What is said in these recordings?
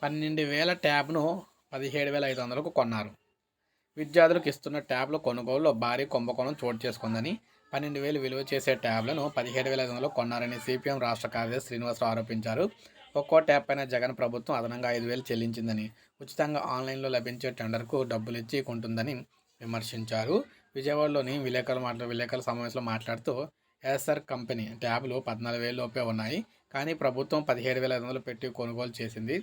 12,000 ట్యాబ్‌ను 17,500కు కొన్నారు. విద్యార్థులకు ఇస్తున్న ట్యాబ్‌ల కొనుగోలులో భారీ కుంభకోణం చోటు చేసుకుందని, 12,000 విలువ చేసే ట్యాబ్‌లను 17,500కు కొన్నారని సిపిఎం రాష్ట్ర కార్యదర్శి శ్రీనివాసరావు ఆరోపించారు. ఒక్కో ట్యాబ్ పైన జగన్ ప్రభుత్వం అదనంగా 5,000 చెల్లించిందని, ఉచితంగా ఆన్లైన్‌లో లభించే టెండర్‌కు డబ్బులిచ్చి కొంటుందని విమర్శించారు. విజయవాడలోని విలేకరుల సమావేశంలో మాట్లాడుతూ, ఏసర్ కంపెనీ ట్యాబ్‌లు 14,000 లోపే ఉన్నాయి. కానీ ప్రభుత్వం 17,500 పెట్టి కొనుగోలు చేసింది.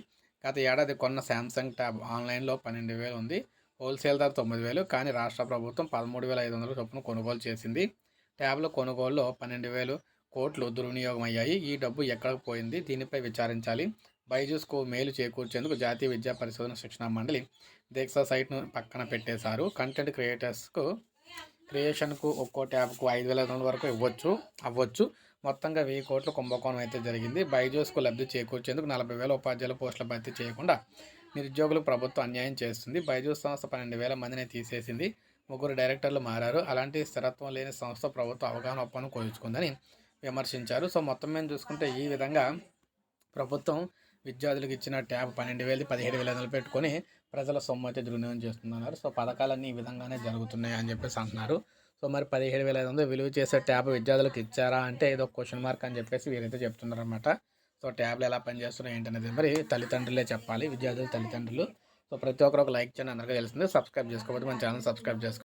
గత ఏడాది కొన్న శాంసంగ్ ట్యాబ్ ఆన్లైన్లో 12,000 ఉంది. హోల్సేల్ ధర 9,000. కానీ రాష్ట్ర ప్రభుత్వం 13,500 చొప్పున కొనుగోలు చేసింది. ట్యాబ్ల కొనుగోలులో 12,000 కోట్లు దుర్వినియోగం అయ్యాయి. ఈ డబ్బు ఎక్కడికి పోయింది? దీనిపై విచారించాలి. బైజూస్కు మేలు చేకూర్చేందుకు జాతీయ విద్యా పరిశోధన శిక్షణా మండలి దీక్ష సైట్ను పక్కన పెట్టేశారు. కంటెంట్ క్రియేషన్కు ఒక్కో ట్యాబ్కు 5,500 వరకు అవ్వచ్చు. మొత్తంగా 1,000 కోట్ల కుంభకోణం అయితే జరిగింది. బైజూస్కు లబ్ధి చేకూర్చేందుకు 40,000 ఉపాధ్యాయుల పోస్టుల భర్తీ చేయకుండా నిరుద్యోగులు ప్రభుత్వం అన్యాయం చేస్తుంది. బైజూస్ సంస్థ 12,000 మందిని తీసేసింది. 3 డైరెక్టర్లు మారారు. అలాంటి స్థిరత్వం లేని సంస్థ ప్రభుత్వ అవగాహన ఒప్పందం కుదుర్చుకుందని విమర్శించారు. సో మొత్తం మీద చూసుకుంటే ఈ విధంగా ప్రభుత్వం విద్యార్థులకు ఇచ్చిన ట్యాబ్ 12,000 17,500 పెట్టుకొని ప్రజల సొమ్ము అయితే దుర్వినియోగం చేస్తుందన్నారు. సో పథకాలన్నీ ఈ విధంగానే జరుగుతున్నాయి అని చెప్పేసి అంటున్నారు. సో మరి 17,500 విలువ చేసే ట్యాబ్ విద్యార్థులకు ఇచ్చారా అంటే ఏదో క్వశ్చన్ మార్క్ అని చెప్పేసి వీరైతే చెప్తున్నారన్నమాట. సో ట్యాబ్లు ఎలా పనిచేస్తున్నాయి ఏంటనేది మరి తల్లిదండ్రులే చెప్పాలి, విద్యార్థుల తల్లిదండ్రులు. సో ప్రతి ఒక్కరు ఒక లైక్ చేయండి, అందరికీ తెలిసింది. సబ్స్క్రైబ్ చేసుకోకపోతే మన ఛానల్ సబ్స్క్రైబ్ చేసుకోండి.